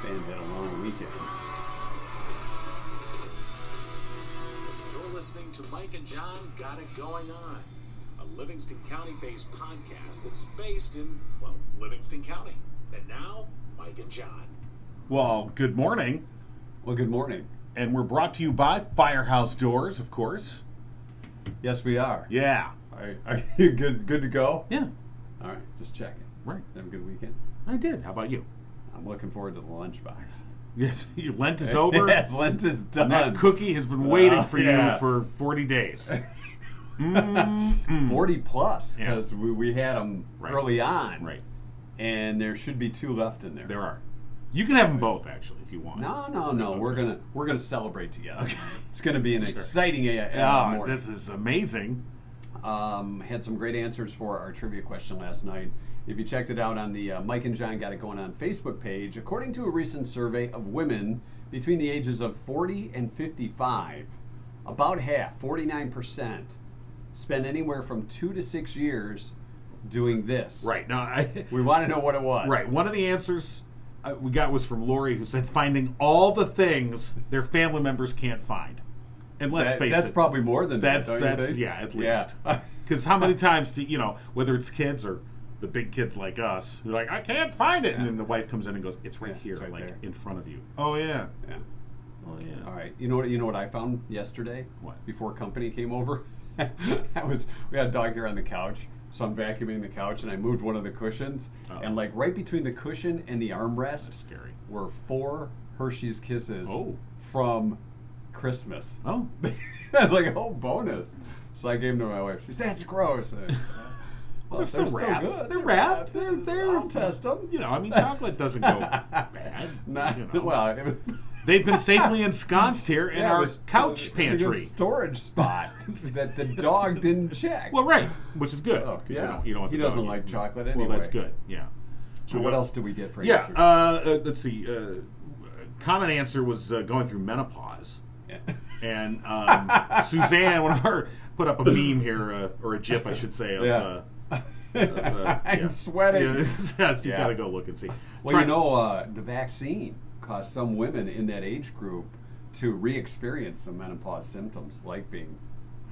band had a long weekend. You're listening to Mike and John Got It Going On, a Livingston County-based podcast that's based in, well, Livingston County. And now, Mike and John. Well, good morning. Well, good morning. And we're brought to you by Firehouse Doors, of course. Yes, we are. Yeah. Are you good to go? Yeah. All right, just checking. Right. Have a good weekend? I did. How about you? I'm looking forward to the lunchbox. Yes, your Lent is over. Yes, Lent is done. And that cookie has been waiting for yeah. you for 40 days. 40 plus, Yeah. because we had them Right. early on. Right. And there should be 2 left in there. There are. You can have them both, actually, if you want. No. Okay. We're gonna celebrate together. Okay. It's gonna be an Sure. exciting Oh, morning. this is amazing. Had some great answers for our trivia question last night. If you checked it out on the Mike and John Got It Going On Facebook page, according to a recent survey of women between the ages of 40 and 55, about half, 49%, spend anywhere from 2 to 6 years doing this. Right. Now, We want to know what it was. Right. One of the answers we got was from Lori, who said finding all the things their family members can't find. And let's face that's it, probably more than that's that, don't you think? yeah, at Yeah. least. Because how many times do whether it's kids or the big kids like us, who are like, I can't find it, and then the wife comes in and goes, it's right Yeah, here, it's right like there. in front of you. Oh yeah. Yeah. Oh yeah. All right. You know what I found yesterday? What? Before company came over? We had a dog here on the couch, so I'm vacuuming the couch and I moved one of the cushions, Uh-oh. and like right between the cushion and the That's armrest scary. were 4 Hershey's Kisses Oh. from Christmas. Oh. I was like, oh, bonus. So I gave them to my wife. She said, that's gross. Well, They're still wrapped. good. They're wrapped. They're I'll test them. Chocolate doesn't go bad. Well, it was, They've been safely ensconced here in yeah, our it was- couch it was a pantry. good storage spot that the dog didn't check. Well, right, which is good. Oh, 'cause yeah. you don't want He the doesn't dog like eating. chocolate anyway. Well, that's good. Yeah. So what else do we get for Yeah. answers? Let's see. Common answer was going through menopause. Yeah. And Suzanne, one of our, put up a meme here, or a GIF, I should say, of. Yeah. I'm yeah. sweating. Yeah, you Yeah. gotta go look and see. Well, the vaccine caused some women in that age group to re-experience some menopause symptoms, like being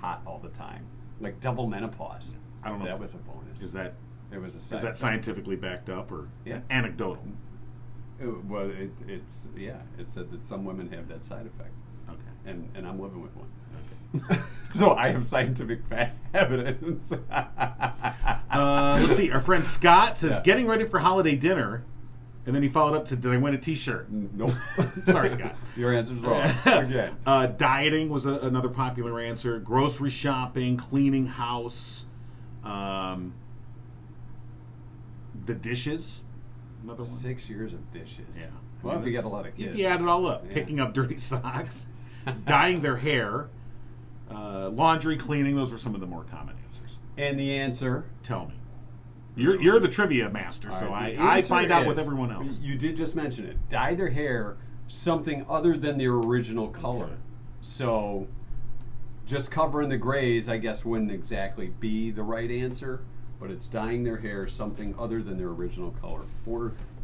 hot all the time, like double menopause. I don't know. That was a bonus. Is that It was a side is that effect. scientifically backed up, or is Yeah. it anecdotal? Well, it's It said that some women have that side effect, Okay. and I'm living with one. Okay. So I have scientific evidence. Let's see. Our friend Scott says, Yeah. getting ready for holiday dinner. And then he followed up to, did I win a t-shirt? Nope. Sorry, Scott. Your answer's wrong. Again. Dieting was another popular answer. Grocery shopping, cleaning house. The dishes, another one. 6 years of dishes. Yeah. Well, if you got a lot of kids. If you add it all up. Yeah. Picking up dirty socks. Dyeing their hair. Laundry, cleaning. Those were some of the more common answers. And the answer. Tell me. You're the trivia master, All so right, the I answer find out with is- everyone else. You did just mention it. Dye their hair something other than their original color. Okay. So just covering the grays, I guess, wouldn't exactly be the right answer, but it's dyeing their hair something other than their original color.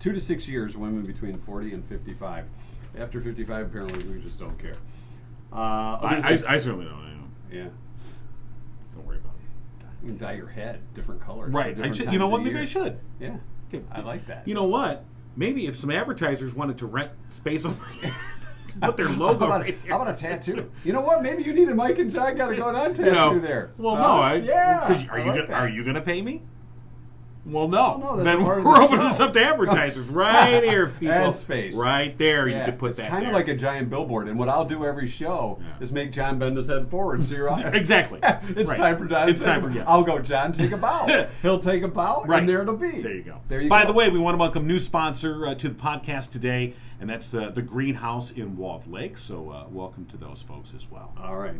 2 to 6 years, women between 40 and 55. After 55, apparently, we just don't care. I certainly don't. Yeah. Don't worry about it. You can dye your head different colors. Right. different You times know of what? Maybe year. I should. Yeah. Okay. I like that. You know what? Maybe if some advertisers wanted to rent space on put their logo how, about right here. how about a tattoo? You know what? Maybe you need a Mike and John got to go on tattoo there. Well, no. Yeah. 'cause I like that. are you gonna pay me? Well, no. Well, no, that's Then part of we're the opening show. this up to advertisers right here, people. Ad space. Right there. Yeah, You could put it's that kind there. of like a giant billboard, and what I'll do every show Yeah. is make John bend his head forward so you're on. Exactly. It's Right. time for John. It's time for yeah. I'll go, John, take a bow. He'll take a bow, Right. and there it'll be. There you go. There you By go. the way, we want to welcome new sponsor to the podcast today, and that's the Greenhouse in Walled Lake. So welcome to those folks as well. All right.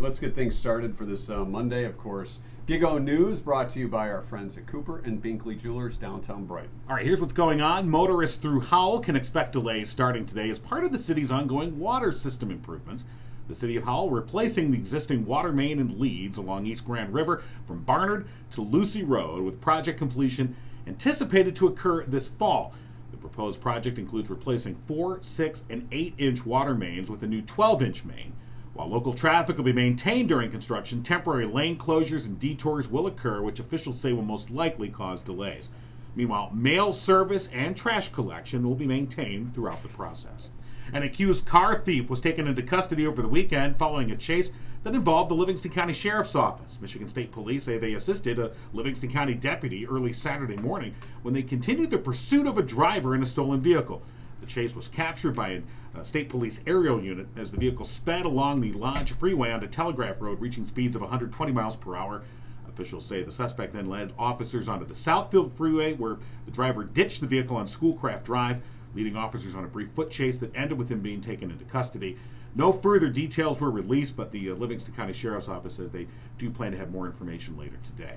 Let's get things started for this Monday, of course. Gig-O News brought to you by our friends at Cooper and Binkley Jewelers, downtown Brighton. All right, here's what's going on. Motorists through Howell can expect delays starting today as part of the city's ongoing water system improvements. The city of Howell replacing the existing water main and leads along East Grand River from Barnard to Lucy Road, with project completion anticipated to occur this fall. The The proposed project includes replacing 4, 6, and 8-inch water mains with a new 12-inch main. While local traffic will be maintained during construction, temporary lane closures and detours will occur, which officials say will most likely cause delays. Meanwhile, mail service and trash collection will be maintained throughout the process. An accused car thief was taken into custody over the weekend following a chase that involved the Livingston County Sheriff's Office. Michigan State Police say they assisted a Livingston County deputy early Saturday morning when they continued the pursuit of a driver in a stolen vehicle. The chase was captured by a state police aerial unit as the vehicle sped along the Lodge Freeway onto Telegraph Road, reaching speeds of 120 miles per hour. Officials say the suspect then led officers onto the Southfield Freeway, where the driver ditched the vehicle on Schoolcraft Drive, leading officers on a brief foot chase that ended with him being taken into custody. No further details were released, but the Livingston County Sheriff's Office says they do plan to have more information later today.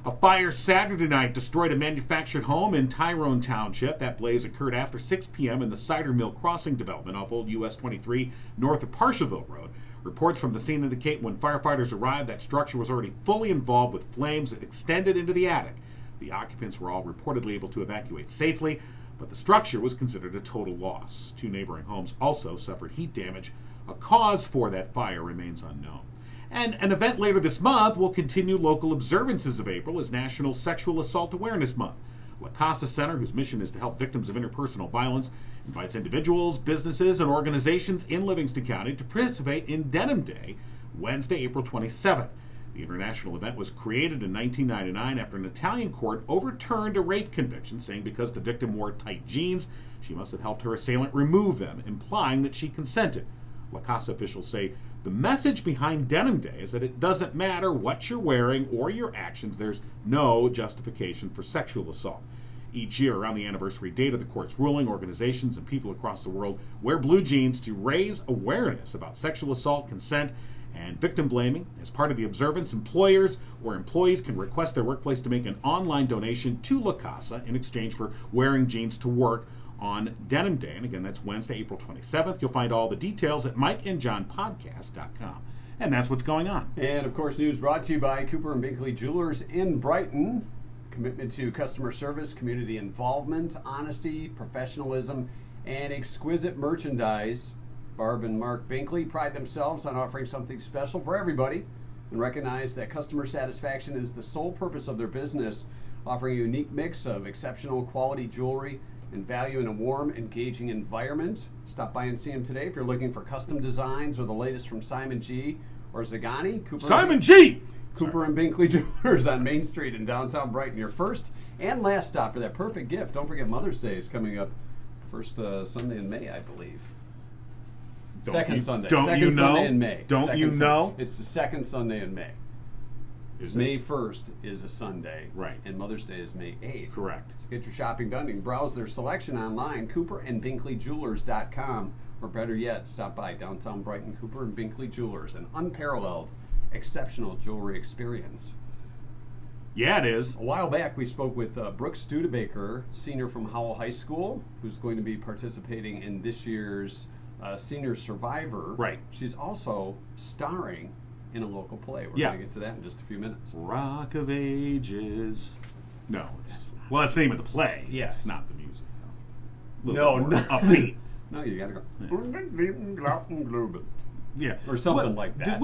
A fire Saturday night destroyed a manufactured home in Tyrone Township. That blaze occurred after 6 p.m. in the Cider Mill Crossing development off Old US 23 north of Parsheville Road. Reports from the scene indicate when firefighters arrived, that structure was already fully involved with flames that extended into the attic. The occupants were all reportedly able to evacuate safely, but the structure was considered a total loss. 2 neighboring homes also suffered heat damage. A cause for that fire remains unknown. And an event later this month will continue local observances of April as National Sexual Assault Awareness Month. La Casa Center, whose mission is to help victims of interpersonal violence, invites individuals, businesses, and organizations in Livingston County to participate in Denim Day, Wednesday, April 27th. The international event was created in 1999 after an Italian court overturned a rape conviction, saying because the victim wore tight jeans, she must have helped her assailant remove them, implying that she consented. La Casa officials say the message behind Denim Day is that it doesn't matter what you're wearing or your actions, there's no justification for sexual assault. Each year, around the anniversary date of the court's ruling, organizations and people across the world wear blue jeans to raise awareness about sexual assault, consent, and victim blaming. As part of the observance, employers or employees can request their workplace to make an online donation to La Casa in exchange for wearing jeans to work on Denim Day. And again, that's Wednesday, April 27th. You'll find all the details at mikeandjohnpodcast.com. And that's what's going on. And, of course, news brought to you by Cooper and Binkley Jewelers in Brighton. Commitment to customer service, community involvement, honesty, professionalism, and exquisite merchandise. Barb and Mark Binkley pride themselves on offering something special for everybody and recognize that customer satisfaction is the sole purpose of their business, offering a unique mix of exceptional quality jewelry and value in a warm, engaging environment. Stop by and see them today if you're looking for custom designs or the latest from Simon G. or Zagani. Simon G! Cooper and Binkley Jewelers on Main Street in downtown Brighton. Your first and last stop for that perfect gift. Don't forget Mother's Day is coming up first Sunday in May, I believe. Second Sunday in May. Don't you know? It's the second Sunday in May. May 1st is a Sunday. Right. And Mother's Day is May 8th. Correct. So get your shopping done. You can browse their selection online, cooperandbinkleyjewelers.com, or better yet, stop by downtown Brighton. Cooper and Binkley Jewelers, an unparalleled, exceptional jewelry experience. Yeah, it is. A while back, we spoke with Brooke Studebaker, senior from Howell High School, who's going to be participating in this year's Senior Survivor. Right. She's also starring in a local play. We're going to get to that in just a few minutes. Rock of Ages. No, that's the name of the play. Yes. It's not the music, though. No. Upbeat. No, you got to go. Yeah. Or something like that. Have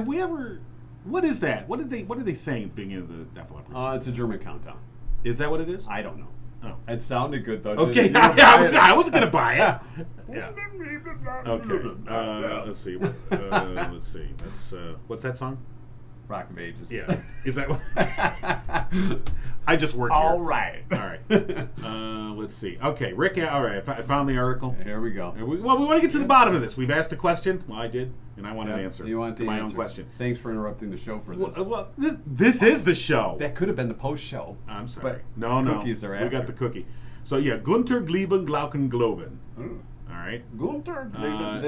we ever, what is that? What did they say at the beginning of the Def Leppard song? It's a German countdown. Is that what it is? I don't know. Oh. It sounded good, though. Okay, I was going to buy it. Yeah. Okay. Let's see. That's what's that song? Rock of Ages. Yeah. Is that what? I just work here. All right. Let's see. Okay, Rick. All right. I found the article. Here we go. We want to get to the bottom of this. We've asked a question. Well, I did, and I want an answer. You want to my own question. Thanks for interrupting the show for this. Well, this is the show. That could have been the post show. I'm sorry. But no. Cookies are after. We got the cookie. So yeah, Gunter Glieben Glauken Globen. All right. Gunter.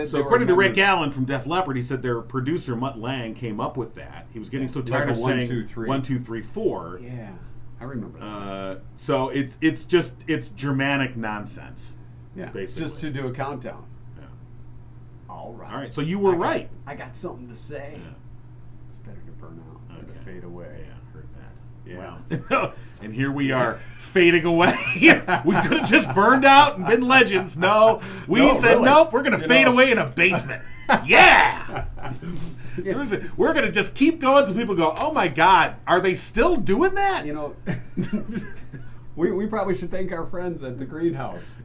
So according to Rick Allen from Def Leppard, he said their producer Mutt Lang came up with that. He was getting so tired of saying 1, 2, 3, 4. Yeah, I remember that. So it's Germanic nonsense. Yeah, basically. Just to do a countdown. Yeah. All right. All right. So you were right. I got something to say. Yeah. It's better to burn out than to fade away. Yeah, heard that. Yeah. Wow. And here we are fading away. We could have just burned out and been legends. No, we said, really. nope, we're going to fade away in a basement. Yeah! We're going to just keep going until people go, oh my God, are they still doing that? You know, we probably should thank our friends at the Greenhouse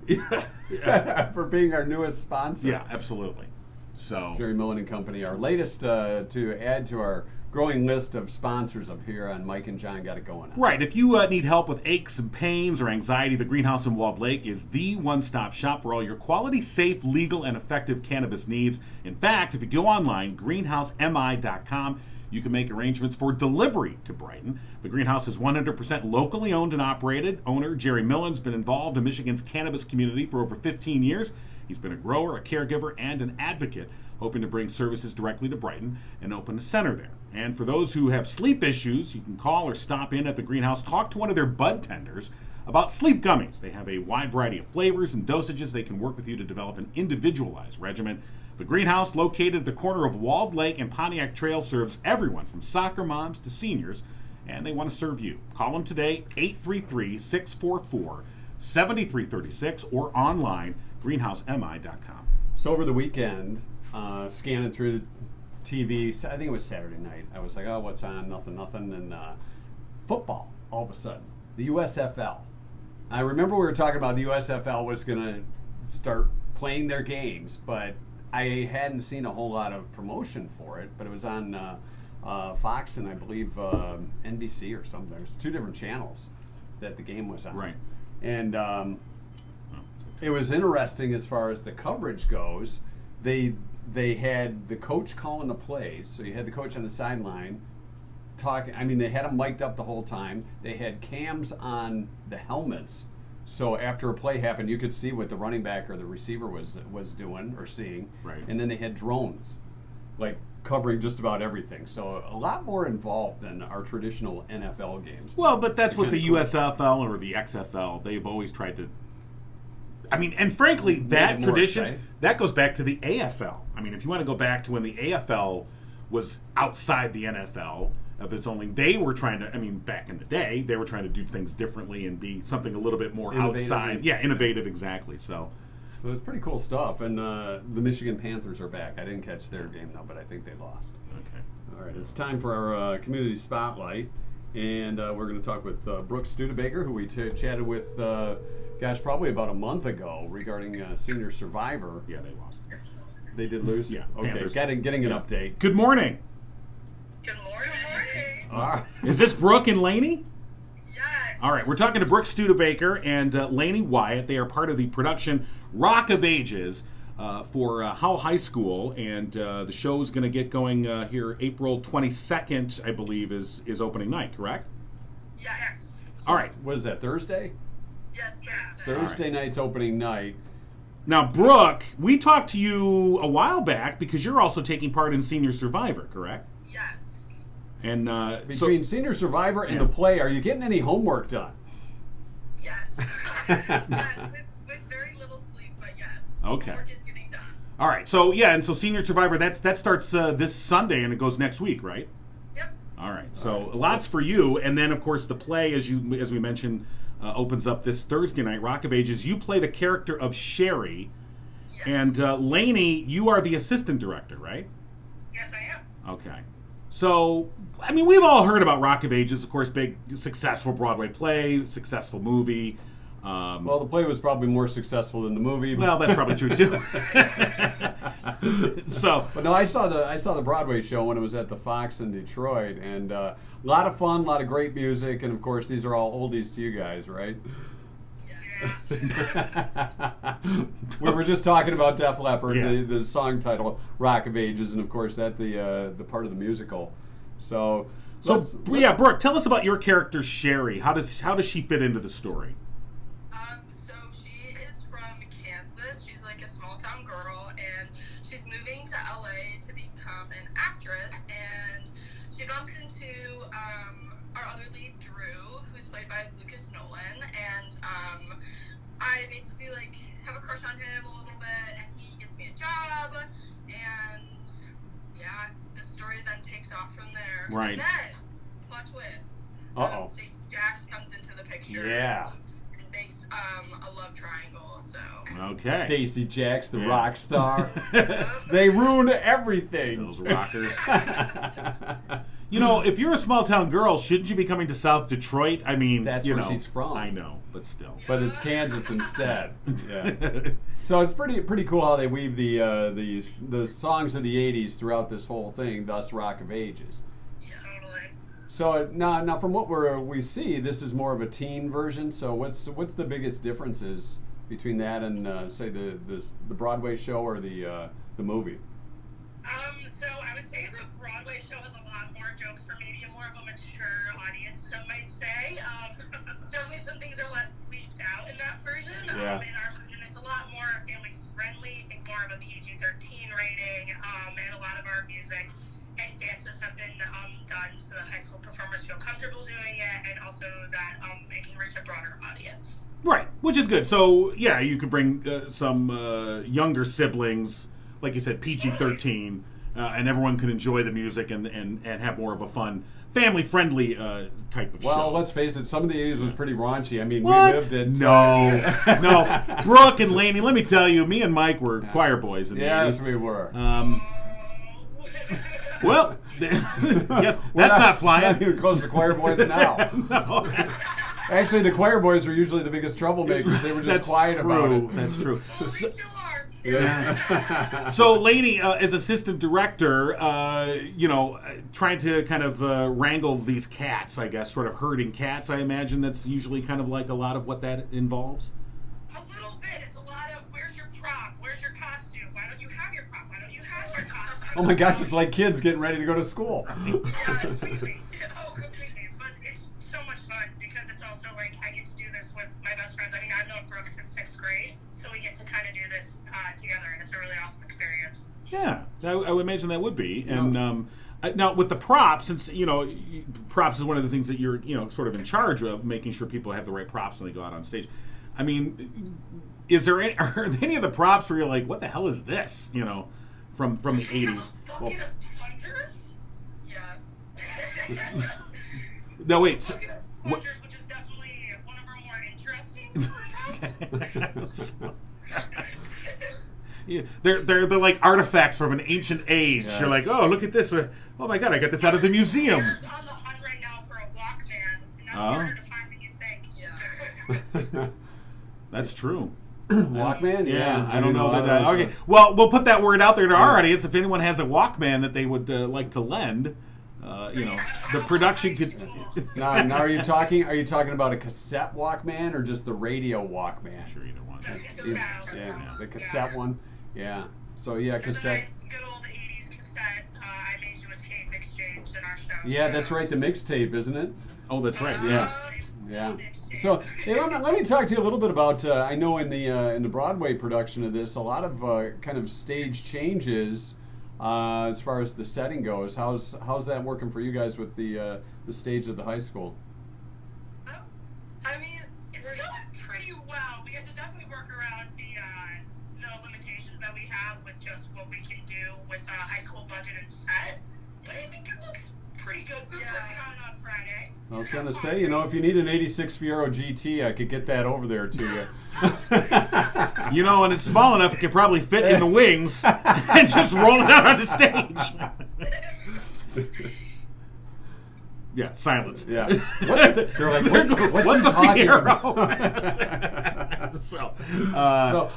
for being our newest sponsor. Yeah, absolutely. So Jerry Millen and Company, our latest to add to our growing list of sponsors up here on Mike and John Got It Going On. Right. If you need help with aches and pains or anxiety, the Greenhouse in Walled Lake is the one-stop shop for all your quality, safe, legal, and effective cannabis needs. In fact, if you go online, greenhousemi.com, you can make arrangements for delivery to Brighton. The Greenhouse is 100% locally owned and operated. Owner Jerry Millen's been involved in Michigan's cannabis community for over 15 years. He's been a grower, a caregiver, and an advocate, hoping to bring services directly to Brighton and open a center there. And for those who have sleep issues, you can call or stop in at the Greenhouse, talk to one of their bud tenders about sleep gummies. They have a wide variety of flavors and dosages. They can work with you to develop an individualized regimen. The Greenhouse, located at the corner of Walled Lake and Pontiac Trail, serves everyone from soccer moms to seniors, and they want to serve you. Call them today, 833-644-7336, or online, greenhousemi.com. So over the weekend, scanning through the TV, I think it was Saturday night, I was like, oh, what's on? Nothing. And football, all of a sudden. The USFL. I remember we were talking about the USFL was going to start playing their games, but I hadn't seen a whole lot of promotion for it, but it was on Fox and I believe NBC or something. There's two different channels that the game was on. Right. And it was interesting as far as the coverage goes. They had the coach calling the plays, so you had the coach on the sideline talking. I mean, they had them mic'd up the whole time. They had cams on the helmets, so after a play happened, you could see what the running back or the receiver was doing or seeing. Right. And then they had drones, like covering just about everything. So a lot more involved than our traditional NFL games. Well, but that's what the Cool. USFL or the XFL, they've always tried to. I mean, and frankly, that more tradition, exciting. that goes back to the AFL. I mean, if you want to go back to when the AFL was outside the NFL of its only, they were trying to, I mean, back in the day, they were trying to do things differently and be something a little bit more Innovative. outside. Yeah, innovative, exactly. So It was pretty cool stuff. And the Michigan Panthers are back. I didn't catch their game, though, but I think they lost. okay. All right, it's time for our community spotlight, and we're going to talk with Brooke Studebaker, who we chatted with, probably about a month ago regarding Senior Survivor. Yeah, they lost. They did lose? Yeah, Okay, Panthers. getting an update. Good morning. Good morning. All right. Is this Brooke and Laney? Yes. All right, we're talking to Brooke Studebaker and Laney Wyatt. They are part of the production Rock of Ages for Howell High School, and the show is going to get going here April 22nd, I believe, is opening night, correct? Yes. All right. What is that, Thursday? Yes, Thursday. Thursday night's opening night. Now, Brooke, we talked to you a while back because you're also taking part in Senior Survivor, correct? Yes. And Between Senior Survivor and Yeah. the play, are you getting any homework done? Yes. Yes, with very little sleep, but yes. Okay. Work is getting done. all right, so yeah, and so Senior Survivor that starts this Sunday and it goes next week, right? Yep. All right, so lots for you, and then of course the play, as we mentioned, opens up this Thursday night. Rock of Ages. You play the character of Sherry, Yes. and Laney, you are the assistant director, right? Yes, I am. Okay. So, I mean, we've all heard about Rock of Ages, of course, big, successful Broadway play, successful movie. Well, the play was probably more successful than the movie. Well, that's probably true too. So, But no, I saw the Broadway show when it was at the Fox in Detroit, and a lot of fun, a lot of great music, and of course these are all oldies to you guys, right? Yes. We were just talking about Def Leppard, Yeah. the song title "Rock of Ages," and of course that the part of the musical. So yeah, Brooke, tell us about your character Sherry. How does she fit into the story? So she is from Kansas. She's like a small town girl, and she's moving to LA to become an actress. And she bumps into our other lead, Drew, who's played by Lucas Nolan. And I basically like have a crush on him a little bit, and he gets me a job. And yeah, the story then takes off from there. Right. And then, plot twist, Uh-oh. Stacey Jax comes into the picture. Yeah. And makes a love triangle. So. Okay. Stacey Jax, the rock star. They ruined everything. Those rockers. You know, if you're a small town girl, shouldn't you be coming to South Detroit? I mean, That's you where know, she's from. I know, but still. But it's Kansas instead. Yeah. So it's pretty cool how they weave the songs of the '80s throughout this whole thing. Thus, Rock of Ages. Yeah, totally. So now from what we see, this is more of a teen version. So what's the biggest differences between that and say the Broadway show or the movie? So I would say the Broadway show has a lot more jokes for maybe a more of a mature audience, some might say. Definitely some things are less bleeped out in that version. Yeah. In our version, it's a lot more family friendly. I think more of a PG-13 rating, and a lot of our music and dances have been done so that high school performers feel comfortable doing it, and also that it can reach a broader audience. Right, which is good. So, yeah, you could bring some younger siblings, like you said, PG-13, and everyone can enjoy the music and have more of a fun, family-friendly type of show. Well, let's face it, some of the '80s was pretty raunchy. I mean, What? we lived it. No. Brooke and Lainey, let me tell you, me and Mike were choir boys in the Yes, 80s. we were. Well, yes, that's not flying. Not even close to choir boys now. No. Actually, the choir boys were usually the biggest troublemakers. They were just That's quiet true. about it. That's true. Well, we still are. Yeah. So, Lainey, as assistant director, trying to kind of wrangle these cats, I guess, sort of herding cats, I imagine that's usually kind of like a lot of what that involves. A little bit. It's a lot of, where's your prop? Where's your costume? Why don't you have your prop? Why don't you have your costume? Oh my gosh, it's like kids getting ready to go to school. Yeah, completely. Oh, completely. But it's so much fun because it's also like I get to do this with my best friends. I mean, I've known Brooke since 6th grade, so we get to kind of do this together, and it's a really awesome experience. Yeah, I would imagine that would be. And now with the props, since props is one of the things that you're sort of in charge of, making sure people have the right props when they go out on stage. I mean, are there any of the props where you're like, what the hell is this? From the '80s. Bucket of plungers? Yeah. No, wait. Plungers, which is definitely one of our more interesting props. Yeah, they're like artifacts from an ancient age. Yes. You're like, oh, look at this. Oh my God, I got this out of the museum. We're on the hunt right now for a Walkman, and that's Oh. harder to find than you think. Yeah. That's true. Walkman? Yeah, I I don't know mean, that. Okay, well, we'll put that word out there to our audience. If anyone has a Walkman that they would like to lend, the production could. Now, are you talking about a cassette Walkman or just the radio Walkman? Sure, either one. Yeah, the cassette one. Yeah. So yeah, There's a cassette. nice, good old 80s cassette. I made you a tape exchange in our show. Yeah, that's right. The mixtape, isn't it? Oh, that's right. Yeah. Yeah. So hey, let me talk to you a little bit about. I know in the Broadway production of this, a lot of kind of stage changes as far as the setting goes. How's that working for you guys with the stage of the high school? I mean, It's going pretty well. We have to definitely work around the limitations that we have with just what we can do with high school budget and set. But I think it looks pretty good. We're working on it on Friday. I was going to say, if you need an 86 Fiero GT, I could get that over there to you. And it's small enough it could probably fit in the wings and just roll it out on the stage. Yeah, silence. Yeah. They're like, what's a he talking Fiero? So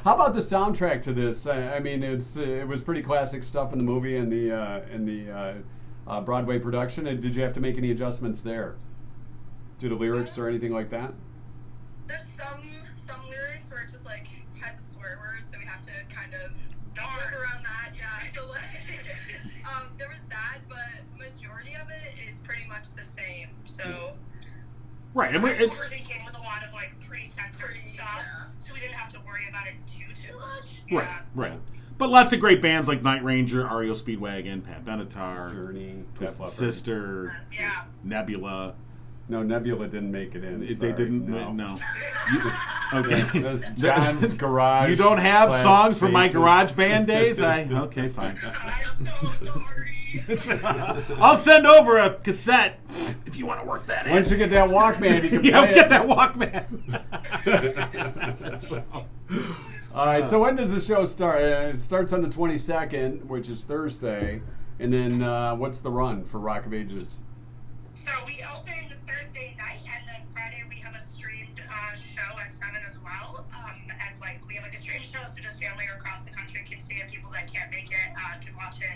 how about the soundtrack to this? I mean, it was pretty classic stuff in the movie and the Broadway production. And did you have to make any adjustments there to the lyrics or anything like that? there's some lyrics where it just like has a swear word, so we have to kind of work around that. Yeah. So like, there was that, but majority of it is pretty much the same. So. right, and The version came with a lot of like pre-censored stuff, so we didn't have to worry about it too much. right. But lots of great bands like Night Ranger, REO Speedwagon, Pat Benatar, Journey, Twisted Leppard. Sister, Yeah. Nebula. No, Nebula didn't make it in. They Sorry. didn't. No. Okay. That's John's garage. You don't have / songs from my basement. garage band days? Okay, fine. I'm so sorry. I'll send over a cassette if you want to work that in. Once you get that Walkman, you can play Yeah, get it. that Walkman. So. All right, so when does the show start? It starts on the 22nd, which is Thursday. And then what's the run for Rock of Ages? So we open Thursday night, and then Friday we have a streamed show at 7 as well. And we have a streamed show, so just family across the country can see it. People that can't make it can watch it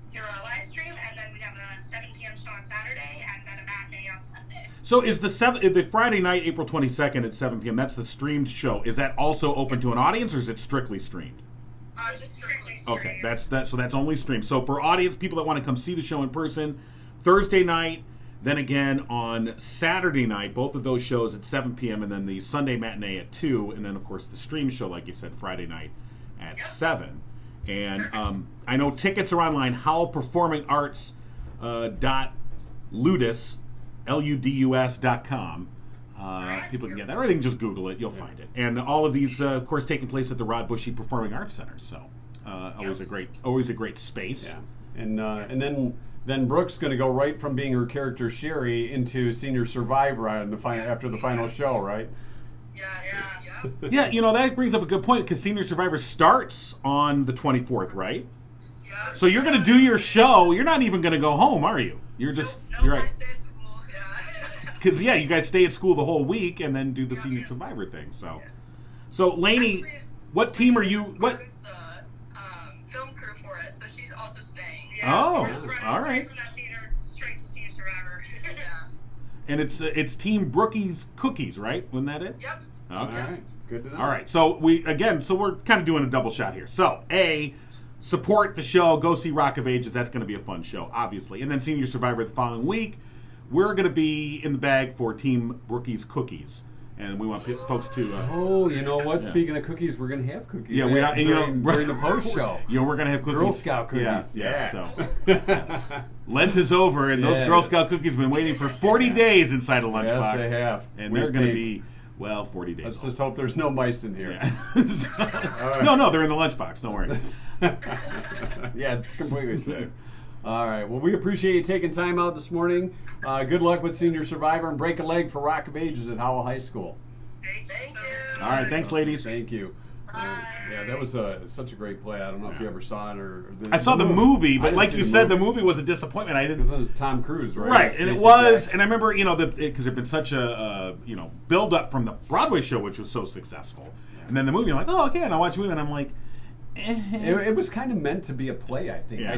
through our live stream. And then we have a 7 p.m. show on Saturday, and then a matinee on Sunday. So is the Friday night, April 22nd at 7 p.m., that's the streamed show. Is that also open to an audience, or is it strictly streamed? Just strictly streamed. Okay, so that's only streamed. So for audience, people that want to come see the show in person, Thursday night, then again on Saturday night, both of those shows at 7 p.m., and then the Sunday matinee at 2, and then, of course, the stream show, like you said, Friday night at 7. And I know tickets are online, howellperformingarts.ludus, ludus.com. People can get that, or they can just Google it. You'll find it. And all of these, of course, taking place at the Rod Bushy Performing Arts Center. So always a great space. Yeah, and then Brooke's going to go right from being her character Sherry into Senior Survivor on after the final show, right? Yeah, that brings up a good point, because Senior Survivor starts on the 24th, right? Yeah. So you're going to do your show. You're not even going to go home, are you? You're just you're right. Because you guys stay at school the whole week and then do the Senior Survivor thing. So Lainey, what team are you? What? Film crew for it, so she's also staying. Yeah, Oh, so we're just running all straight right. from that theater straight to Senior Survivor. And it's Team Brookie's Cookies, right? Wasn't that it? Yep. Okay. All right, good to know. All right. So we're kind of doing a double shot here. So support the show. Go see Rock of Ages. That's going to be a fun show, obviously. And then Senior Survivor the following week. We're going to be in the bag for Team Brookie's Cookies, and we want folks to. Oh, you know what? Yeah. Speaking of cookies, we're going to have cookies. Yeah, we are, during the post show. We're going to have cookies. Girl Scout cookies. Yeah. So Lent is over, and those Yeah. Girl Scout cookies have been waiting for 40 days inside a lunchbox. Yes, they have. And We they're going to think. be 40 days. Let's old. just hope there's no mice in here. Yeah. No, they're in the lunchbox. Don't worry. Yeah, completely safe. All right. Well, we appreciate you taking time out this morning. Good luck with Senior Survivor, and break a leg for Rock of Ages at Howell High School. Thank you. All right, thanks, ladies. Thank you. Yeah, that was such a great play. I don't know if you ever saw it or. I saw the movie, I but didn't like see you said, the movie was a disappointment. I didn't. Because it was Tom Cruise, right? Right, and it Stacey was, Jack. and I remember, because it'd been such a build up from the Broadway show, which was so successful, and then the movie, I'm like, oh, okay, and I watch the movie, and I'm like, It was kind of meant to be a play, I think. Yeah. I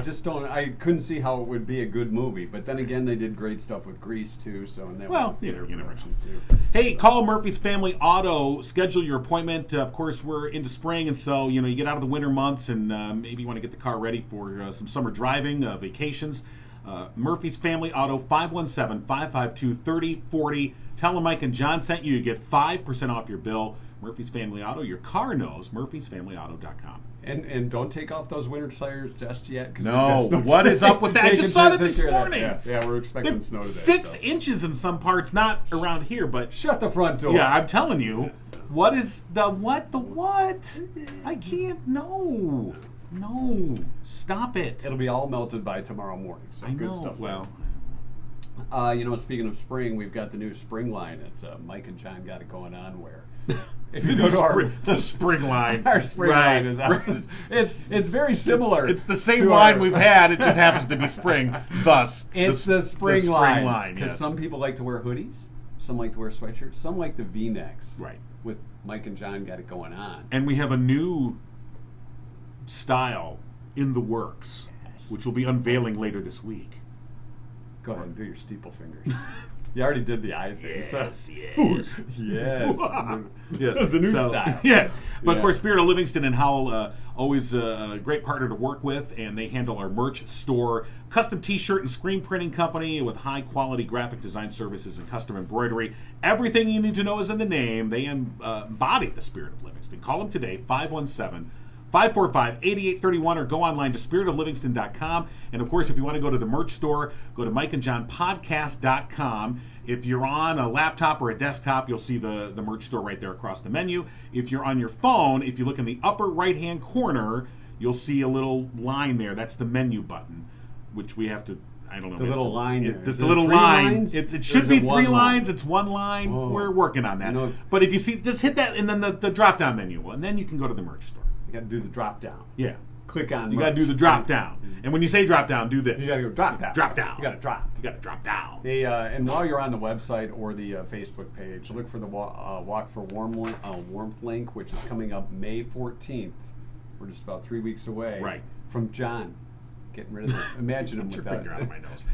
couldn't see how it would be a good movie. But then again, they did great stuff with Grease, too. So, and that was you their never know. production, too. Hey, call Murphy's Family Auto. Schedule your appointment. Of course, we're into spring, and so you get out of the winter months, and maybe you want to get the car ready for some summer driving, vacations. Murphy's Family Auto, 517-552-3040. Tell them Mike and John sent you. You get 5% off your bill. Murphy's Family Auto. Your car knows. Murphy'sFamilyAuto.com. And don't take off those winter tires just yet. 'Cause No, we've got snow what today. is up with that? I They just can saw that take this care of morning. Yeah, we're expecting They're snow today. 6 so. inches in some parts, not around here, but Shut the front door. yeah, I'm telling you. What is the what? The what? I can't. No. Stop it. It'll be all melted by tomorrow morning. So I good know. stuff. Well, Speaking of spring, we've got the new spring line. It's Mike and John got it going on where. If you go to the spring line. our spring line is out. It's very similar. It's the same to line our- we've had. It just happens to be spring. Thus, It's the spring line. Yes. Because some people like to wear hoodies, some like to wear sweatshirts, some like the V-necks. Right. With Mike and John got it going on. And we have a new style in the works, Yes. which will be unveiling later this week. Go ahead and do your steeple fingers. You already did the eye thing. Yes. Yes. Yes. The new So, style. Yes. But Yeah. of course, Spirit of Livingston and Howell, always a great partner to work with, and they handle our merch store, custom t-shirt and screen printing company with high quality graphic design services and custom embroidery. Everything you need to know is in the name. They embody the Spirit of Livingston. Call them today, 517-545-8831, or go online to spiritoflivingston.com. And of course, if you want to go to the merch store, go to mikeandjohnpodcast.com. If you're on a laptop or a desktop, you'll see the merch store right there across the menu. If you're on your phone, if you look in the upper right-hand corner, you'll see a little line there. That's the menu button. which we have to. I don't know. The little line there. This Is it little 3 line. lines? It Or should is be it 3 one line? lines. It's 1 line. Oh. We're working on that. You know, but if you see, just hit that, and then the drop down menu, and then you can go to the merch store. You got to do the drop down. Yeah. Click on. You got to do the drop down. And when you say drop down, do this. You got to go drop down. Drop down. You got to drop. You got to drop down. Hey, and while you're on the website or the Facebook page, look for the Walk for Warmth link, which is coming up May 14th. We're just about 3 weeks away. Right. From John. Getting rid of this. Imagine him Get your without finger out of my nose.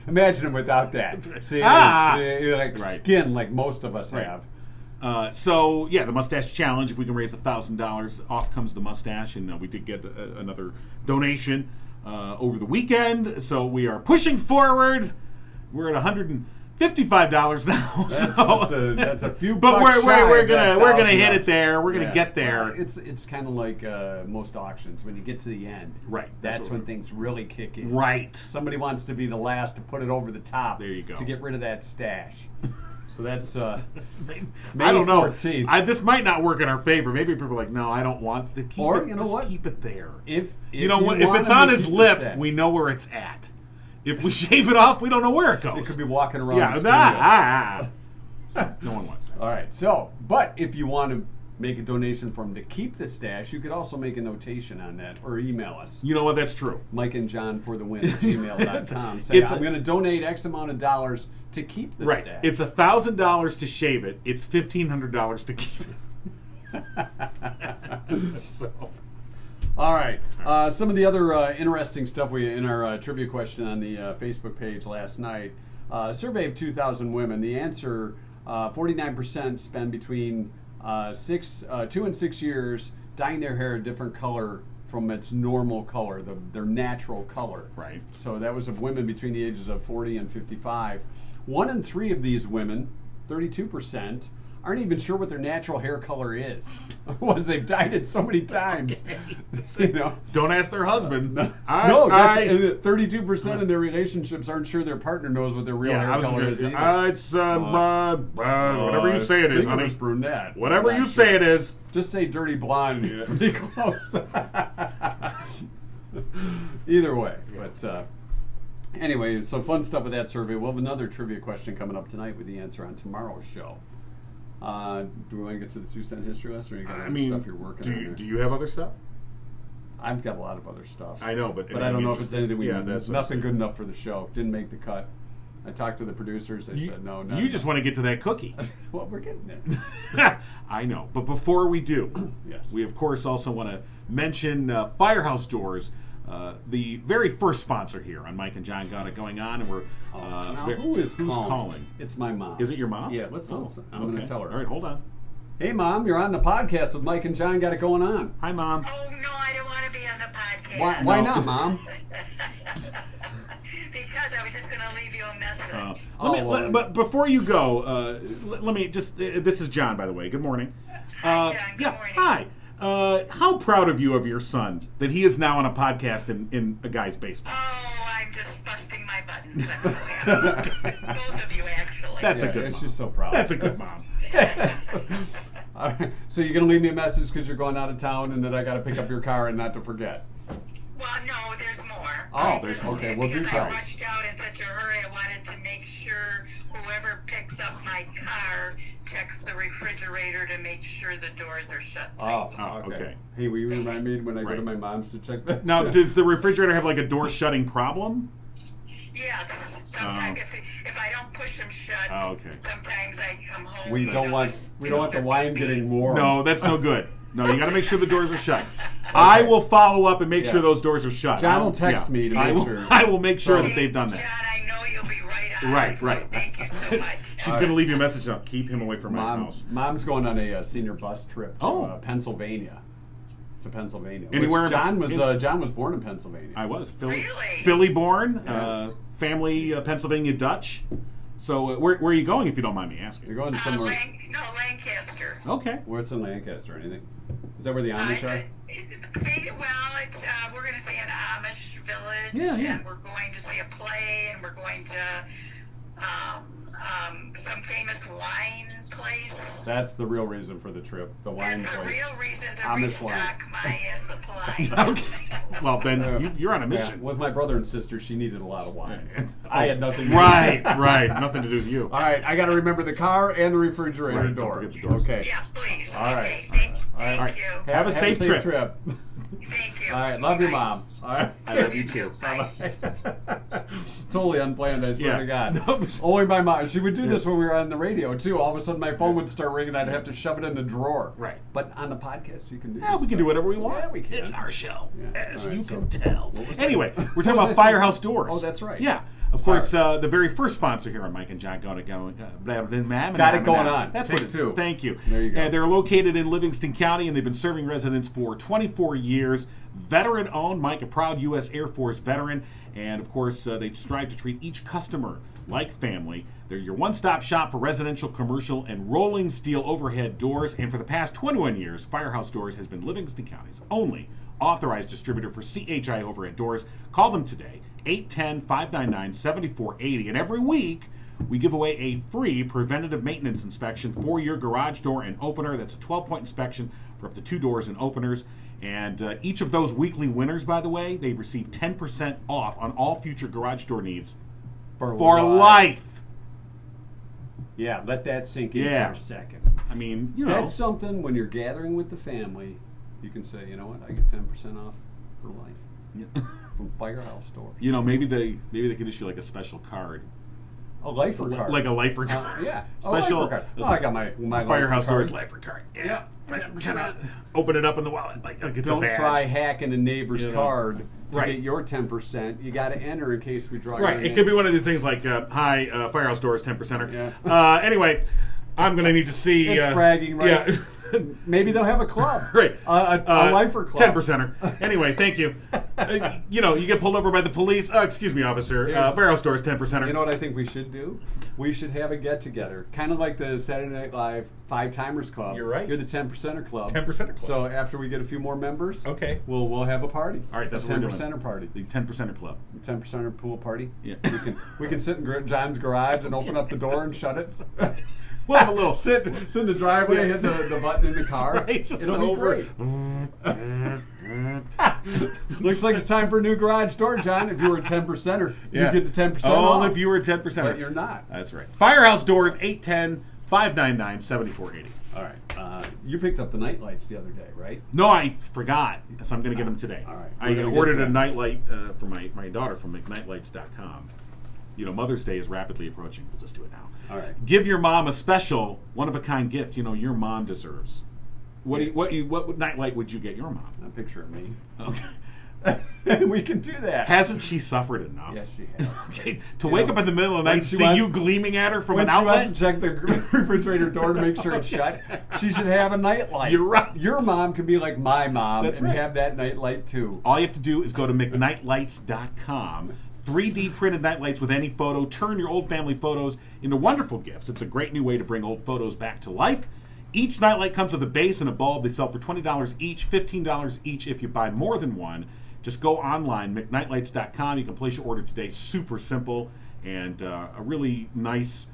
Imagine him without that. See, like Right. skin like most of us Right. have. So yeah, the mustache challenge. If we can raise $1,000, off comes the mustache, and we did get another donation over the weekend. So we are pushing forward. We're at $155 now. That's a few. But bucks shy we're of that gonna hit $1,000. it there. We're gonna get there. Well, it's kind of like most auctions. When you get to the end, Right. That's when things really kick in. Right. Somebody wants to be the last to put it over the top. There you go. To get rid of that stash. So that's May I don't know. 14th. This might not work in our favor. Maybe people are like, no, I don't want to keep Or, it. you know Just what? keep it there. If You know what? you If want it's them on to his keep the lip, stash, we know where it's at. If we shave it off, we don't know where it goes. it could be walking around. Yeah. the studio. So, no one wants that. All right. So, but if you want to make a donation for them to keep the stash, you could also make a notation on that or email us. You know what? That's true. Mike and John for the win at gmail.com. Say, I'm going to donate X amount of dollars to keep the Right. stash. It's $1,000 to shave it. It's $1,500 to keep it. So. All right. Some of the other interesting stuff in our trivia question on the Facebook page last night. A survey of 2,000 women. The answer: 49% spend between 2 and 6 years dyeing their hair a different color from its normal color, their natural color. Right. So that was of women between the ages of 40 and 55. 1 in 3 of these women, 32%, aren't even sure what their natural hair color is. Was they've dyed it so many times. You know. Don't ask their husband. No, I 32% of their relationships aren't sure their partner knows what their real hair color is either. It's whatever you say it is, I think honey. it was brunette. Whatever I'm you not say sure. it is. Just say dirty blonde. You're pretty close. Either way, but anyway, so fun stuff with that survey. We'll have another trivia question coming up tonight with the answer on tomorrow's show. Do we want to get to the 2-cent history lesson, or you got other stuff you're working on? Do you have other stuff? I've got a lot of other stuff. I know, but I don't know if it's anything we that's what I'm nothing saying. good enough for the show. Didn't make the cut. I talked to the producers. They said no. You just want to get to that cookie. Well, we're getting it. I know, but before we do, Yes. we of course also want to mention Firehouse Doors, the very first sponsor here on Mike and John Got It Going On, and we're Now, who's calling? It's my mom. Is it your mom? Yeah. I'm going to tell her. All right, hold on. Hey, Mom, you're on the podcast with Mike and John. Got it going on. Hi, Mom. Oh, no, I don't want to be on the podcast. Why not, Mom? Because I was just going to leave you a message. But before you go, let me just. This is John, by the way. Good morning. Hi, John. Good morning. Hi. How proud of you of your son that he is now on a podcast in a guy's basement? Oh, I'm just busting my buttons. Actually. Both of you, actually. That's a good mom. She's so proud. That's a good mom. All right. So you're going to leave me a message because you're going out of town and that I got to pick up your car and not to forget. Well, no, there's more. Oh, there's okay. We'll do because that. I rushed out in such a hurry, I wanted to make sure whoever picks up my car checks the refrigerator to make sure the doors are shut. Oh, okay. okay. Hey, will you remind me when I go to Right. my mom's to check that? Now, does the refrigerator have like a door shutting problem? Yes. Sometimes if I don't push them shut, okay. sometimes I come home. We don't want the wine getting warm. No, that's no good. No, you got to make sure the doors are shut. I will follow up and make sure those doors are shut. John will text me to make sure. I will make sure that they've done John, that. I know you'll be right on. Right, so right. Thank you so much. She's going to leave you a message now. Keep him away from my house. Mom's going on a senior bus trip to Oh. Pennsylvania. To Pennsylvania. Anywhere Which in John was born in Pennsylvania. I was Really? Philly born, Yeah. family Pennsylvania Dutch. So where are you going if you don't mind me asking? You're going somewhere. Lancaster. Okay. Where's in Lancaster or anything? Is that where the Amish are? We're going to see an Amish village, Yeah. and we're going to see a play, and we're going to some famous wine place. That's the real reason for the trip. The wine That's the place. real reason to On this restock my supply. Okay. Well, then you're on a mission. With my brother and sister, she needed a lot of wine. I had nothing to do Right. Nothing to do with you. All right, I got to remember the car and the refrigerator Right, don't door. forget the doors. Okay. Yeah, please. All right. Okay, All right. thank you. Have a safe trip. Thank you. All right, love you, Bye. Mom. All right. I love you too. Bye. Totally unplanned, I swear to God. No, Only my mom. She would do this when we were on the radio, too. All of a sudden, my phone would start ringing. I'd have to shove it in the drawer. Right. But on the podcast, you can do Yeah, this we can stuff. do whatever we want. Yeah, we can. It's our show, Yeah. as All right, you so can tell. what was Anyway, that? we're talking What about was I saying? Firehouse Doors. Oh, that's right. Yeah. Of course, the very first sponsor here on Mike and John got it going. Got it going on. That's Take what it two. Thank you. There you go. They're located in Livingston County, and they've been serving residents for 24 years. Veteran-owned. Mike, a proud U.S. Air Force veteran. And, of course, they strive to treat each customer like family. They're your one-stop shop for residential, commercial, and rolling steel overhead doors. And for the past 21 years, Firehouse Doors has been Livingston County's only authorized distributor for CHI overhead doors. Call them today, 810-599-7480. And every week, we give away a free preventative maintenance inspection for your garage door and opener. That's a 12-point inspection for up to 2 doors and openers. And each of those weekly winners, by the way, they receive 10% off on all future garage door needs for life. Yeah, let that sink in Yeah. for a second. I mean, you know. That's something when you're gathering with the family, you can say, you know what, I get 10% off for life from Firehouse Doors. You know, maybe they could issue like a special card. A lifer card. Like a lifer card. Yeah. Special. A lifer card. Oh, I got my Firehouse lifer Doors card. lifer card. Yeah. Kind of open it up in the wallet like it's Don't a badge. try hacking a neighbor's You know. card to Right. get your 10%. You got to enter in case we draw Right. your It name. could be one of these things like, hi, Firehouse Doors, 10%er. Yeah. Anyway, I'm going to need to see. It's bragging rights. Yeah. Maybe they'll have a club. Right. A lifer club. 10%er. Anyway, thank you. You know, you get pulled over by the police. Excuse me, officer. Yes. Firehouse Doors, 10%er. You know what I think we should do? We should have a get-together. Kind of like the Saturday Night Live 5-Timers Club. You're right. You're the 10%er club. 10%er club. So after we get a few more members, Okay. we'll have a party. All right, that's a what we're 10%er doing. party. The 10%er club. 10%er pool party. Yeah. We can sit in John's garage and open up the door and shut it. We'll have a little. sit in the driveway, hit the button in the car. Right, it's It'll be over. great. Looks like it's time for a new garage door, John. If you were a 10%er, Yeah. you get the 10% Oh, off. if you were a 10%er. But you're not. That's right. Firehouse Doors, 810-599-7480. All right. You picked up the night lights the other day, right? No, I forgot. So I'm going to get them today. All right. I We're gonna get ordered to a that. nightlight for my daughter from McNightlights.com. You know, Mother's Day is rapidly approaching. We'll just do it now. All right. Give your mom a special, one-of-a-kind gift. You know, your mom deserves. What nightlight would you get your mom? A picture of me. Okay. We can do that. Hasn't she suffered enough? Yes, she has. Okay. To wake up in the middle of the when night and she see wants- you gleaming at her from When an she wants outlet? to check the refrigerator door to make sure it's shut, she should have a night light. You're right. Your mom can be like my mom That's and right. have that night light too. All you have to do is go to McNightlights.com. 3D printed nightlights with any photo. Turn your old family photos into wonderful gifts. It's a great new way to bring old photos back to life. Each nightlight comes with a base and a bulb. They sell for $20 each, $15 each if you buy more than one. Just go online, McNightlights.com. You can place your order today. Super simple and a really nice,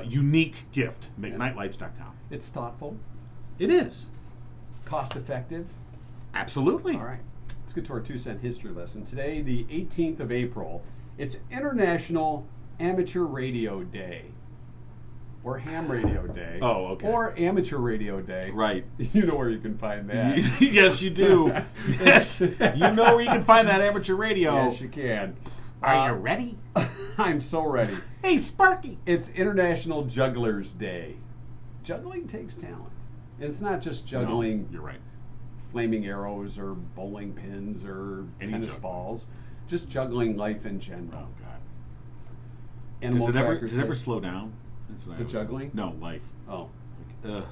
unique gift. McNightlights.com. It's thoughtful, It is. cost effective. Absolutely. All right. Let's get to our 2-cent history lesson. Today, the 18th of April, it's International Amateur Radio Day. Or Ham Radio Day. Oh, okay. Or Amateur Radio Day. Right. You know where you can find that. Yes, you do. Yes. You know where you can find that amateur radio. Yes, you can. Are you ready? I'm so ready. Hey, Sparky. It's International Jugglers Day. Juggling takes talent. It's not just juggling No, you're right. flaming arrows or bowling pins or Any tennis juggling. balls. Just juggling life in Oh, general. God. Animal Does it crackers ever day. slow down? That's what I The always- juggling? No, life. Oh, Ugh.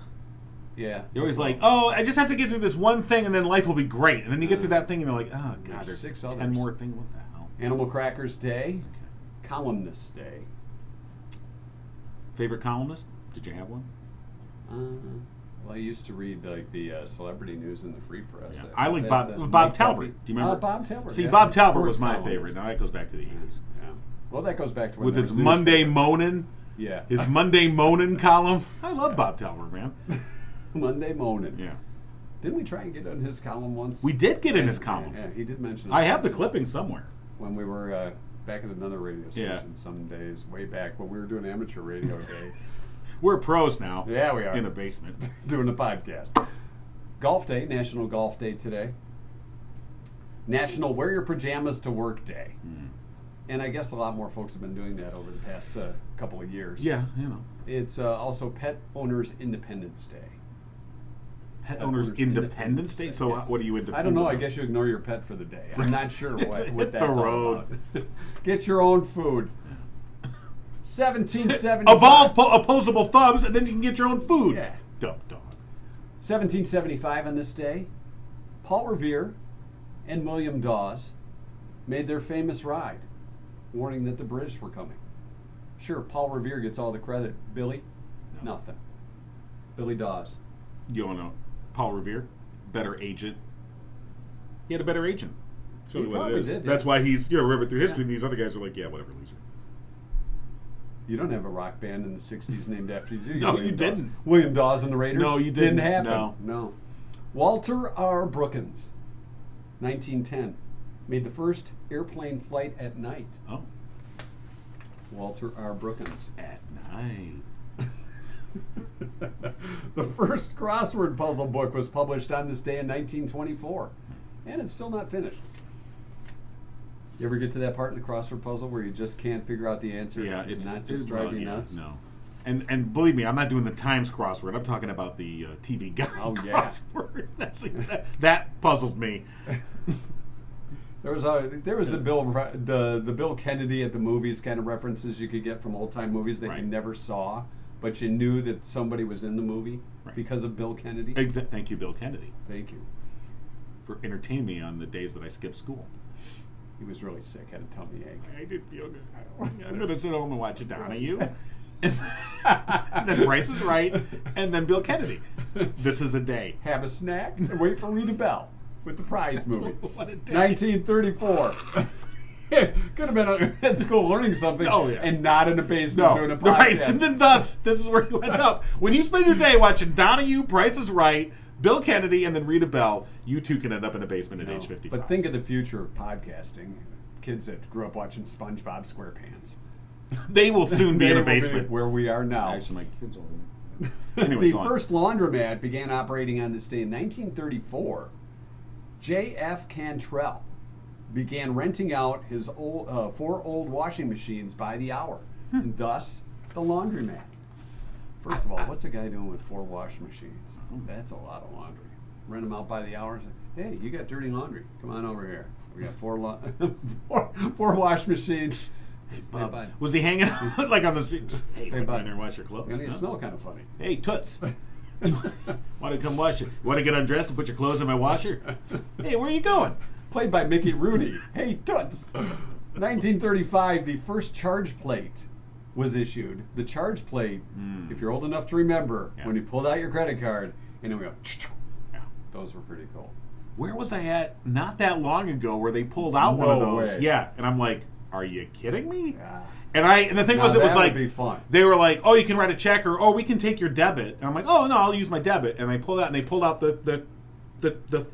yeah. You're always like, oh, I just have to get through this one thing and then life will be great. And then you get through that thing and you're like, oh, God, There's there's 6 10 others. more things. What the hell? Animal Crackers Day. Okay. Columnist Day. Favorite columnist? Did you have one? Well, I used to read like the celebrity news in the Free Press. Yeah. Was I like that, Bob Mike Talbot. Coffey? Do you remember? Bob Talbot. See, yeah. Bob Talbot Sports was my columnist. favorite. Now that goes back to the 80s. Yeah. Well, that goes back to when with there his was Monday newspaper. Moanin'. Yeah. His Monday Moanin' column. I love Bob Talbert, man. Monday Moanin'. Yeah. Didn't we try and get in his column once? We did get in his column. Yeah, he did mention it. I have the clipping somewhere. When we were back at another radio station Yeah. some days, way back when we were doing amateur radio day. We're pros now. Yeah, we are. In a basement. Doing the podcast. Golf Day, National Golf Day today. National Wear Your Pajamas to Work Day. And I guess a lot more folks have been doing that over the past couple of years. Yeah, you know. It's also Pet Owners Independence Day. Pet Owners Independence Day? So what are you independent I don't know. I of? guess you ignore your pet for the day. I'm not sure what Hit that's the all road. about. Get your own food. 1775. Evolve opposable thumbs, and then you can get your own food. Yeah. Dumb dog. 1775 on this day, Paul Revere and William Dawes made their famous ride, warning that the British were coming. Sure, Paul Revere gets all the credit. Billy, nothing. Billy Dawes. You don't know. Paul Revere, better agent. He had a better agent. That's really He what it probably is. did, That's yeah. why he's remembered through history, and these other guys are like, yeah, whatever, loser. You don't have a rock band in the 60s named after you, do you? No, William you Dawes? didn't. William Dawes and the Raiders? No, you didn't. happen. No. Walter R. Brookins, 1910, made the first airplane flight at night. Oh. Walter R. Brookins. At night. The first crossword puzzle book was published on this day in 1924, and it's still not finished. You ever get to that part in the crossword puzzle where you just can't figure out the answer? Yeah, it's not just driving you nuts. No. And believe me, I'm not doing the Times crossword. I'm talking about the TV Guide crossword. That's that puzzled me. There was the Bill Kennedy at the movies kind of references you could get from old time movies that you never saw, but you knew that somebody was in the movie because of Bill Kennedy. Thank you, Bill Kennedy. Thank you. For entertaining me on the days that I skipped school. He was really sick, had a tummy ache. I did feel good. I'm going to sit home and watch Donahue. And then Price is Right, and then Bill Kennedy. This is a day. Have a snack and wait for Rita Bell with the prize movie. What a day. 1934. Could have been at school learning something and not in a basement doing a podcast. Right. And then thus, this is where you end up. When you spend your day watching Donahue, Price is Right, Bill Kennedy, and then Rita Bell, you too can end up in a basement at age 55. But think of the future of podcasting. Kids that grew up watching SpongeBob SquarePants. They will soon be in a basement. Where we are now. Actually, my kids are. Anyway, the first laundromat began operating on this day in 1934. J.F. Cantrell began renting out his 4 old washing machines by the hour, and thus the laundromat. First of all, what's a guy doing with 4 washing machines? That's a lot of laundry. Rent them out by the hour. Hey, you got dirty laundry. Come on over here. We got 4 wash machines. Hey, Bob. Was he hanging out like on the street? Hey, Bud. down there and wash your clothes. You smell kind of funny. Hey, Toots. Want to come wash it? Want to get undressed and put your clothes in my washer? Hey, where are you going? Played by Mickey Rooney. Hey, Toots. 1935, the first charge plate was issued. The charge plate, if you're old enough to remember, when you pulled out your credit card, and then we go, those were pretty cool. Where was I at not that long ago where they pulled out one of those? Way. Yeah, and I'm like, are you kidding me? Yeah. And the thing was, it was like, be fun. They were like, oh, you can write a check, or oh, we can take your debit. And I'm like, oh no, I'll use my debit. And they pulled out the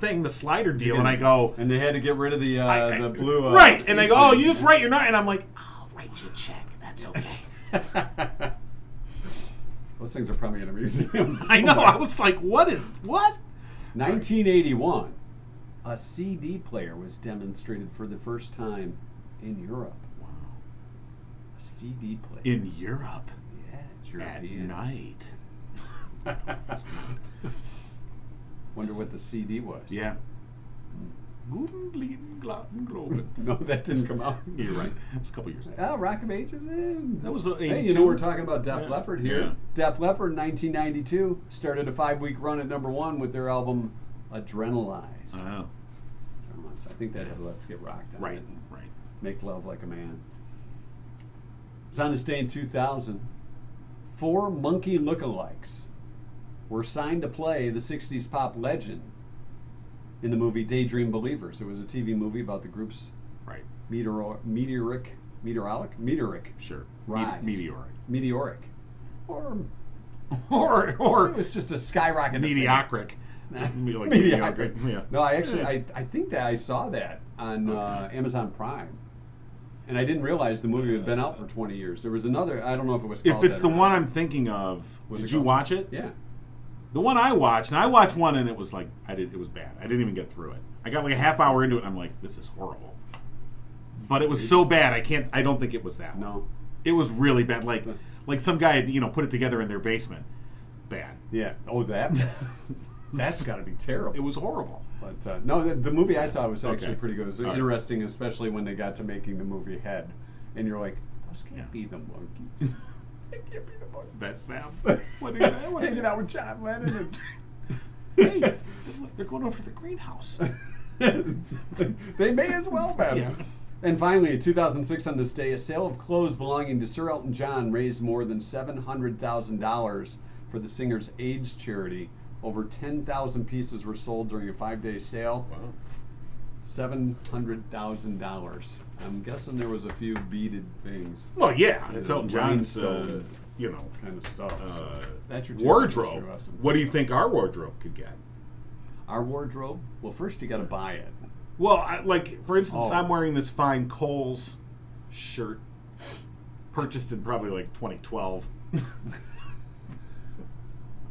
thing, the slider deal, and I go, and they had to get rid of the blue. Right, and they go, oh, you just write your name, and I'm like, I'll write you a check. That's okay. Those things are probably in a museum. I know. I was like, what? 1981, a CD player was demonstrated for the first time in Europe. Wow. A CD player. In Europe? Yeah, it's European. At night. Wonder what the CD was. Yeah. Guten Lieben Glatten Globen. No, that didn't come out. You're right. It's a couple years ago. Oh, Rock of Ages. That was 82. Hey, you know we're talking about Def Leppard here. Yeah. Def Leppard, 1992, started a 5-week run at #1 with their album Adrenalize. Oh. I think that had Let's Get Rocked on Right, it. right. Make Love Like a Man. It's on this day in 2000. 4 Monkey lookalikes were signed to play the 60s pop legend in the movie Daydream Believers. It was a TV movie about the group's meteoric Meteoric. Sure. Rise. Meteoric. Or Or it was just a skyrocket. Mediocre. Mediocre. Yeah. No, I think that I saw that on Amazon Prime. And I didn't realize the movie had been out for 20 years. There was another, I don't know if it was called If it's that the or one not. I'm thinking of, did you called? watch it? Yeah. The one I watched, and I watched one and it was like, it was bad. I didn't even get through it. I got like a half hour into it and I'm like, this is horrible. But it was so bad, I don't think it was that one. No. It was really bad. Like some guy had, put it together in their basement. Bad. Yeah. Oh, that bad. That's got to be terrible. It was horrible. But no, the movie I saw was actually Okay. pretty good. It was All right. interesting, especially when they got to making the movie Head. And you're like, those can't be the monkeys. They can't be the monkeys. That's them. What are you Hanging out with John Lennon. And Hey, look, they're going over to the greenhouse. they may as well, man. Yeah. And finally, in 2006, on this day, a sale of clothes belonging to Sir Elton John raised more than $700,000 for the singer's AIDS charity. Over 10,000 pieces were sold during a 5-day sale. Wow. $700,000. I'm guessing there was a few beaded things. Well, yeah, it's Elton John's, Rhinestone kind of stuff. That's your wardrobe. What do you think our wardrobe could get? Our wardrobe? Well, first you got to buy it. Well, for instance, Oh. I'm wearing this fine Kohl's shirt, purchased in probably like 2012.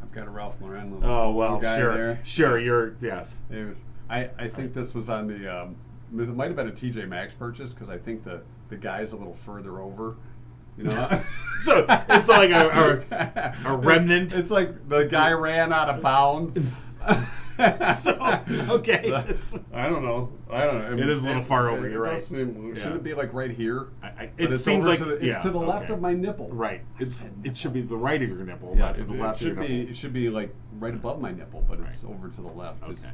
I've got a Ralph Lauren. Oh well, guy sure, there. sure. Yes. It was. I think this was on the. It might have been a TJ Maxx purchase because I think the guy's a little further over. So it's like a remnant. It's like the guy ran out of bounds. So, okay. I don't know. It is a little far over, you're right. Should it be like right here? But It it's seems over like to the, it's to the left of my nipple. Right. It should be the right of your nipple, Yeah, not to the left of your nipple. It should be like right above my nipple, but it's over to the left. Okay.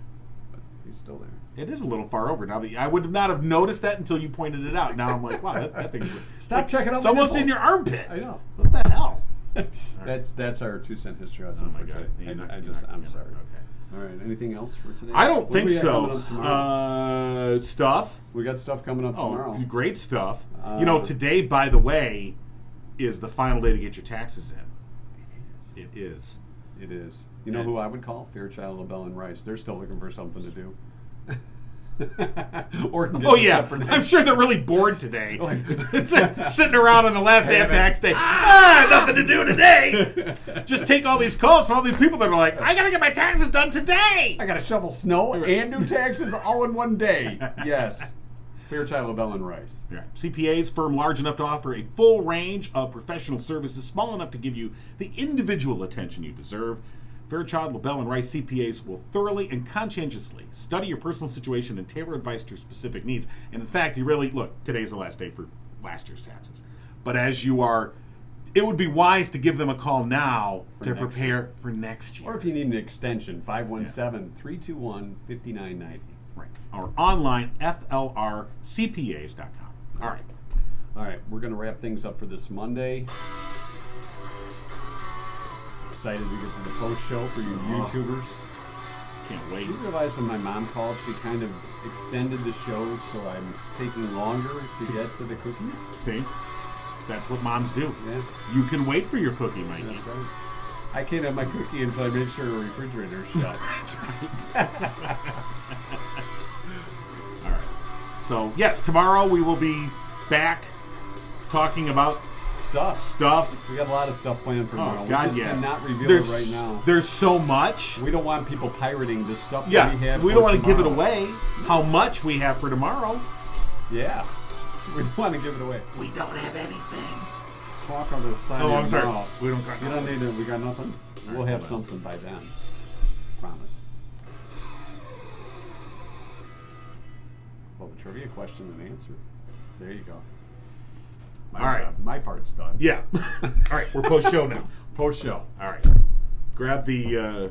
But he's still there. It is a little far over. Now, I would not have noticed that until you pointed it out. Now I'm like, wow, that thing's. Stop checking out It's my almost nipples. in your armpit. I know. What the hell? That's our 2 cent history Oh lesson my for God. today. Yeah, I'm sorry. Okay. All right. Anything else for today? I don't What think do we got coming so. up tomorrow? Stuff. We got stuff coming up tomorrow. Oh, great stuff. Uh, Today, by the way, is the final day to get your taxes in. It is. It is. You know who I would call? Fairchild, LaBelle, and Rice. They're still looking for something to do. Or can get Oh some yeah, stuff for next- I'm sure they're really bored today. Like- It's sitting around on the last day of tax day. Nothing to do today. Just take all these calls from all these people that are like, I gotta get my taxes done today. I got to shovel snow and do taxes all in one day. Yes. Fairchild, LaBelle, and Rice. Yeah. CPAs, firm large enough to offer a full range of professional services, small enough to give you the individual attention you deserve. Fairchild, LaBelle, and Rice CPAs will thoroughly and conscientiously study your personal situation and tailor advice to your specific needs. And in fact, today's the last day for last year's taxes. But as you are, it would be wise to give them a call now to next prepare for next year. Or if you need an extension, 517-321-5990. Right. Or online, flrcpas.com. All right. All right, we're going to wrap things up for this Monday. Excited to get to the post show for you YouTubers. Can't wait. Did you realize when my mom called, she kind of extended the show, so I'm taking longer to get to the cookies? See? That's what moms do. Yeah. You can wait for your cookie, Mikey. That's right. I can't have my cookie until I make sure the refrigerator's shut. That's right. All right. So, yes, tomorrow we will be back talking about stuff. We got a lot of stuff planned for tomorrow. Oh, God, we just yeah. cannot reveal There's, it right now. There's so much. We don't want people pirating the stuff Yeah, that we have. we for don't want to give it tomorrow. away. How much we have for tomorrow. Yeah. We don't want to give it away. We don't have anything. Talk on the side Oh, of I'm your sorry. mouth. We don't got You don't need it. We got nothing. All We'll right, have hold on. something by then. Promise. Well, the trivia question and answer. There you go. All right. My part's done. Yeah. All right, we're post-show now. Post show. All right. Grab the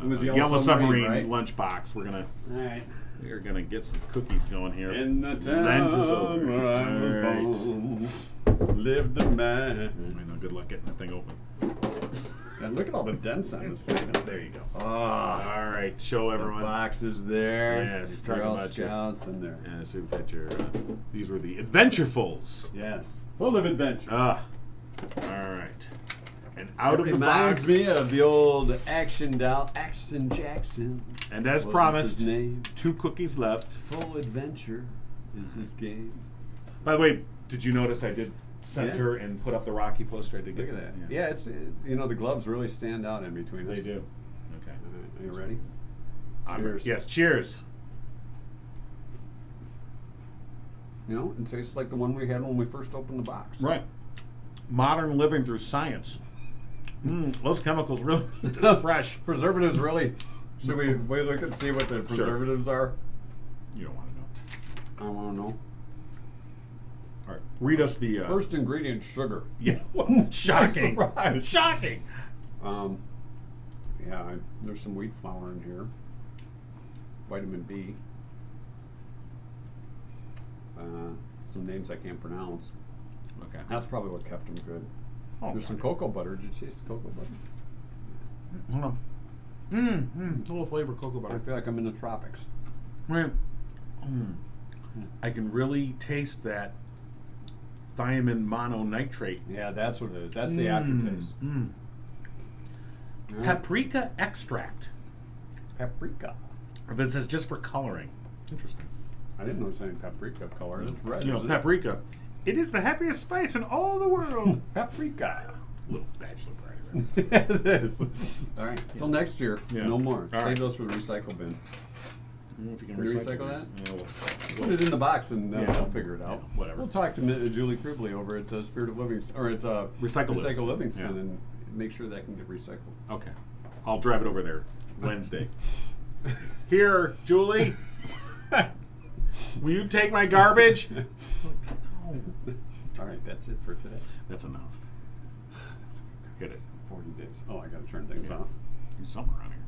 was the Yellow Submarine right? lunchbox. We're All right. gonna get some cookies going here. In the town Lent is over. where I was All right. born, lived a man. I know, good luck getting that thing open. And look at all the dents on this thing. There you go. Oh, All right, show everyone. the box is there. Yes, the talking Girl about your- Scouts in there. Yeah, so we've got your. These were the Adventurefuls. Yes, full of adventure. All right. And out of the Reminds box. me of the old action doll, Action Jackson. And as What was promised, his name? 2 cookies left. Full adventure is his game. By the way, did you notice I did center and put up the Rocky poster? I did Look get at that. Yeah. Yeah, it's the gloves really stand out in between. They us. do. Okay. Are you ready? Cheers. Yes, cheers. It tastes like the one we had when we first opened the box. Right. Modern living through science. Those chemicals really make this fresh. Preservatives really. Should we look and see what the preservatives are? You don't want to know. I want to know. All right. Read us the First ingredient, sugar. Yeah. Shocking. Right. Shocking. There's some wheat flour in here. Vitamin B. Some names I can't pronounce. Okay. That's probably what kept them good. Oh, There's some darn cocoa butter. Did you taste the cocoa butter? it. Hold on. A little flavor cocoa I butter. feel like I'm in the tropics. Right. I can really taste that thiamine mononitrate. Yeah, that's what it is. That's the aftertaste. Yeah. Paprika extract. Paprika. This is just for coloring. Interesting. I didn't notice any paprika color. It's red. You know, isn't it? paprika. It is the happiest spice in all the world. Paprika. Little bachelor party. Right? Yes, it is. All right. Till next year. Yeah. No more. All Save right. those for the recycle bin. I don't know if you can Can you recycle recycle these. Put it in the box and Yeah. they'll figure it out. Yeah, whatever. We'll talk to Julie Kribley over at Spirit of Livingston, or at Recycle Livingston, yeah. and make sure that can get recycled. Okay. I'll drive it over there Wednesday. Here, Julie. Will you take my garbage? All right, that's it for today. That's enough. Hit it. 40 days. Oh, I got to turn things off. There's something around here.